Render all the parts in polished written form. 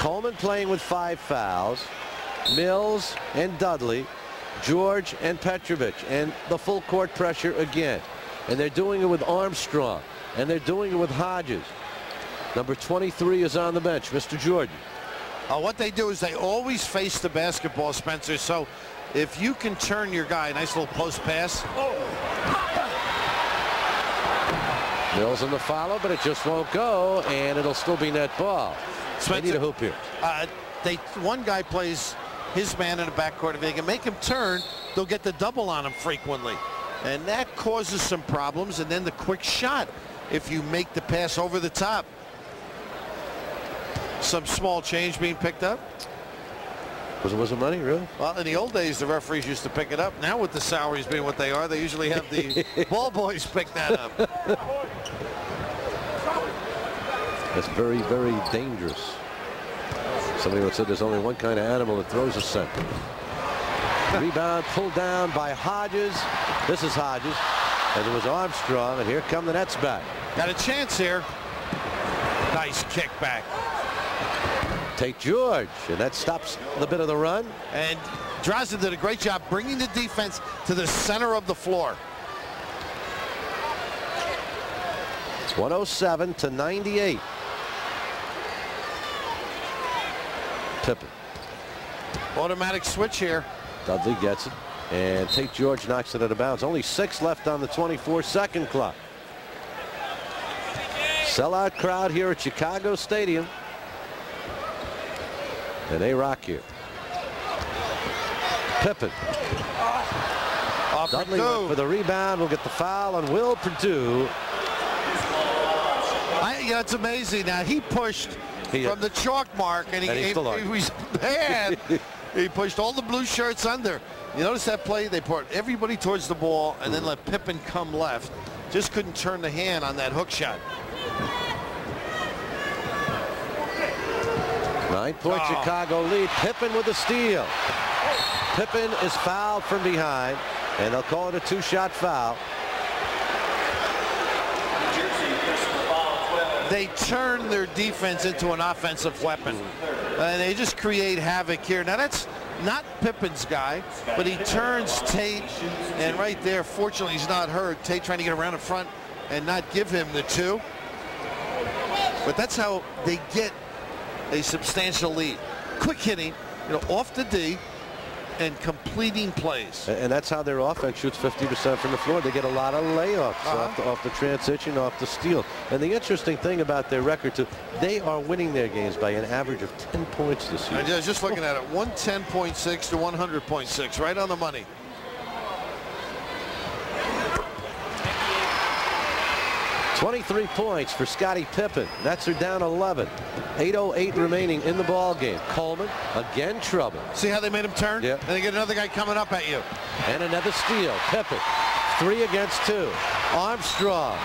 Coleman playing with 5 fouls. Mills and Dudley, George and Petrovic, and the full court pressure again. And they're doing it with Armstrong, and they're doing it with Hodges. Number 23 is on the bench, Mr. Jordan. What they do is they always face the basketball, Spencer. So if you can turn your guy, nice little post pass. Mills in the follow, but it just won't go, and it'll still be net ball. Spencer, they need a hoop here. One guy plays his man in the backcourt. If they can make him turn, they'll get the double on him frequently. And that causes some problems. And then the quick shot, if you make the pass over the top. Some small change being picked up. Was it money, really? Well, in the old days, the referees used to pick it up. Now, with the salaries being what they are, they usually have the ball boys pick that up. That's very, very dangerous. Somebody once said there's only one kind of animal that throws a center. Rebound pulled down by Hodges. This is Hodges. As it was Armstrong, and here come the Nets back. Got a chance here. Nice kick back. Tate George, and that stops a bit of the run. And Drazen did a great job bringing the defense to the center of the floor. It's 107 to 98. Pippen. Automatic switch here. Dudley gets it, and Tate George knocks it out of bounds. Only 6 left on the 24-second clock. Sellout crowd here at Chicago Stadium. And they rock here. Pippen. Dudley went for the rebound. Will get the foul on Will Perdue. It's amazing. Now, he pushed from the chalk mark, and he was bad. He pushed all the blue shirts under. You notice that play? They put everybody towards the ball and then let Pippen come left. Just couldn't turn the hand on that hook shot. 9-point Chicago lead. Pippen with a steal. Pippen is fouled from behind, and they'll call it a 2-shot foul. They turn their defense into an offensive weapon. And they just create havoc here. Now, that's not Pippen's guy, but he turns Tate, and right there, fortunately, he's not hurt. Tate trying to get around in front and not give him the 2. But that's how they get a substantial lead. Quick hitting, off the D and completing plays. And that's how their offense shoots 50% from the floor. They get a lot of layups off the transition, off the steal. And the interesting thing about their record, too, they are winning their games by an average of 10 points this year. I was just looking at it, 110.6 to 100.6, right on the money. .23 points for Scottie Pippen. Nets are down 11. 8:08 remaining in the ball game. Coleman, again trouble. See how they made him turn? Yeah. And they get another guy coming up at you. And another steal. Pippen, 3 against 2. Armstrong.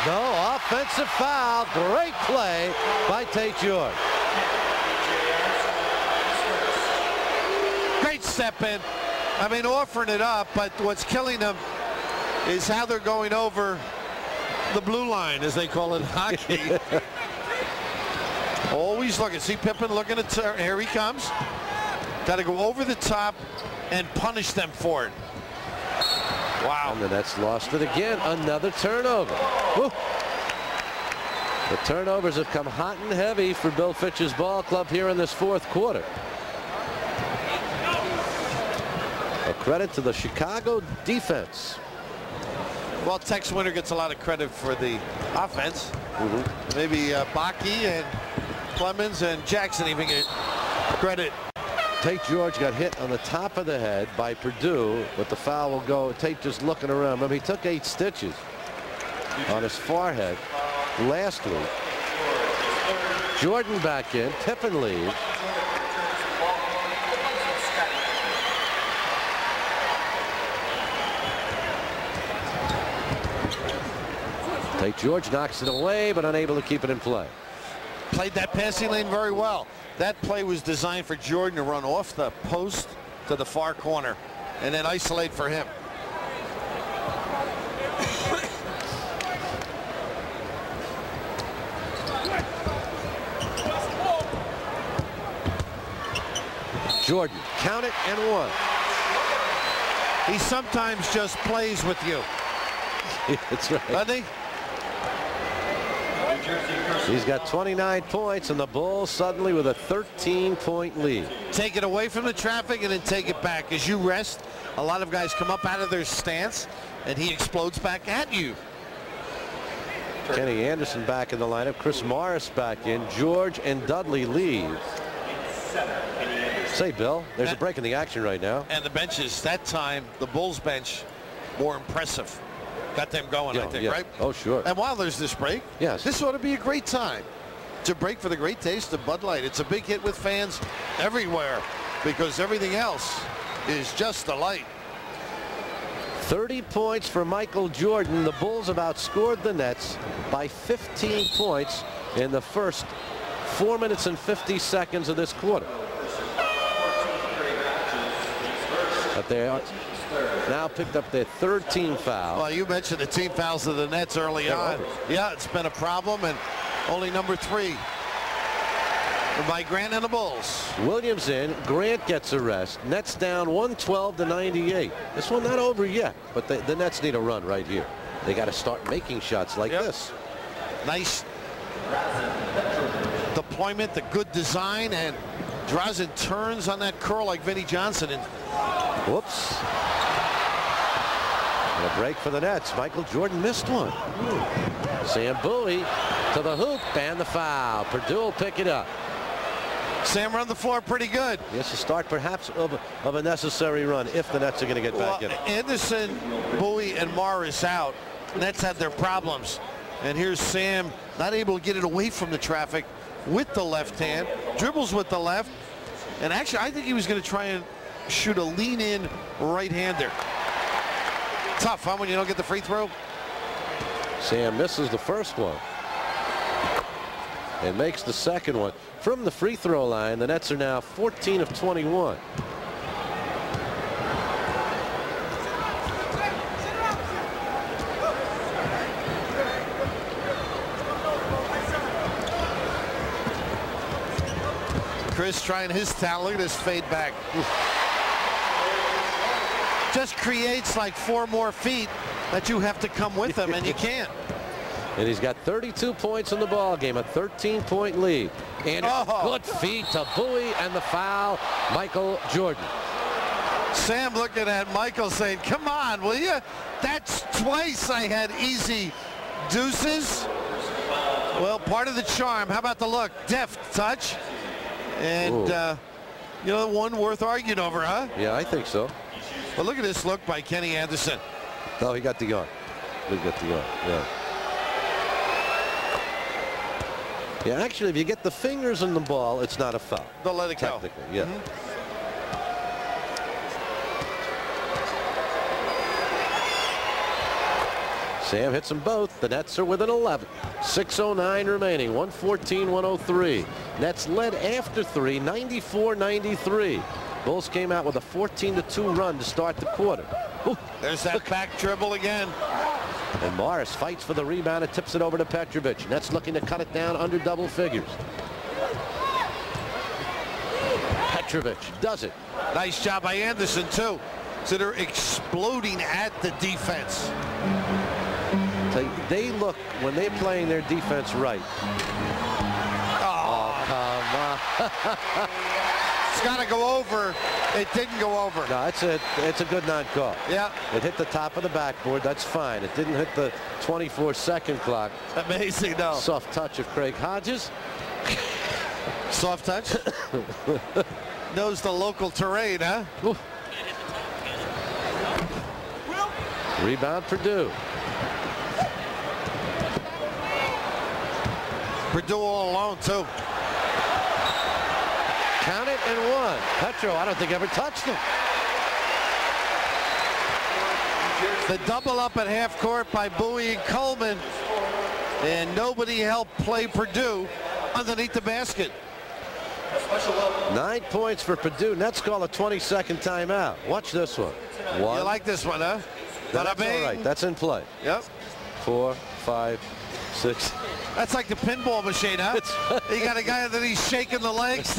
No, offensive foul. Great play by Tate George. Great step in. I mean, offering it up, but what's killing them is how they're going over the blue line, as they call it in hockey. Always looking. See Pippen looking at turn. Here he comes. Got to go over the top and punish them for it. Wow. And the Nets lost it again. Another turnover. Woo. The turnovers have come hot and heavy for Bill Fitch's ball club here in this 4th quarter. A credit to the Chicago defense. Well, Tex Winter gets a lot of credit for the offense. Maybe Bakke and Clemens and Jackson even get credit. Tate George got hit on the top of the head by Perdue, but the foul will go. Tate just looking around. Remember, he took 8 stitches on his forehead last week. Jordan back in. Pippen leaves. Tate George knocks it away, but unable to keep it in play. Played that passing lane very well. That play was designed for Jordan to run off the post to the far corner and then isolate for him. Jordan, count it and one. He sometimes just plays with you. That's right. Doesn't he? He's got 29 points, and the Bulls suddenly with a 13-point lead. Take it away from the traffic and then take it back. As you rest, a lot of guys come up out of their stance, and he explodes back at you. Kenny Anderson back in the lineup. Chris Morris back in. George and Dudley leave. Say, Bill, there's a break in the action right now. And the benches, that time, the Bulls bench, more impressive. Got them going, I think, right? Oh, sure. And while there's this break, yes, this ought to be a great time to break for the great taste of Bud Light. It's a big hit with fans everywhere because everything else is just a light. 30 points for Michael Jordan. The Bulls have outscored the Nets by 15 points in the first 4 minutes and 50 seconds of this quarter. But they are now picked up their third team foul. Well, you mentioned the team fouls of the Nets early on. Yeah, it's been a problem, and only number 3 by Grant and the Bulls. Williams in. Grant gets a rest. Nets down 112-98. This one not over yet, but the Nets need a run right here. They got to start making shots like this. Nice deployment, the good design, and Drazen turns on that curl like Vinnie Johnson. And whoops. And a break for the Nets. Michael Jordan missed one. Sam Bowie to the hoop and the foul. Purdue will pick it up. Sam run the floor pretty good. Yes, a start perhaps of a necessary run if the Nets are going to get back in. Anderson, Bowie, and Morris out. Nets had their problems. And here's Sam not able to get it away from the traffic with the left hand. Dribbles with the left. And actually, I think he was going to try and shoot a lean-in right-hander. Tough, huh, when you don't get the free throw? Sam misses the first one and makes the second one. From the free throw line, the Nets are now 14 of 21. Chris trying his talent. Look at this fade back. Just creates like 4 more feet that you have to come with him, and you can't. And he's got 32 points in the ball game, a 13-point lead. And good feed to Bowie and the foul, Michael Jordan. Sam looking at Michael saying, come on, will you? That's twice I had easy deuces. Well, part of the charm. How about the look? Deft touch. And, you know, one worth arguing over, huh? Yeah, I think so. But look at this look by Kenny Anderson. Oh, he got the arm. He got the arm, yeah. Yeah, actually, if you get the fingers in the ball, it's not a foul. They'll let it go. Technically, yeah. Sam hits them both. The Nets are within 11. 6:09 remaining. 114-103. Nets led after 3, 94-93. Bulls came out with a 14-2 run to start the quarter. Ooh. There's that back dribble again. And Morris fights for the rebound and tips it over to Petrovic. Nets looking to cut it down under double figures. Petrovic does it. Nice job by Anderson, too. So they're exploding at the defense. They look, when they're playing their defense right. Oh, come on. It's got to go over. It didn't go over. No, it's a good non-call. Yeah. It hit the top of the backboard. That's fine. It didn't hit the 24-second clock. Amazing, though. Soft touch of Craig Hodges. Soft touch. Knows the local terrain, huh? Ooh. Rebound Purdue. Purdue all alone, too. Count it and one. Petro, I don't think ever touched him. The double up at half court by Bowie and Coleman. And nobody helped play Purdue underneath the basket. 9 points for Purdue. Nets call a 20-second timeout. Watch this one. You like this one, huh? That's all right. That's in play. Yep. 4, 5, 6. That's like the pinball machine, huh? You got a guy that he's shaking the legs.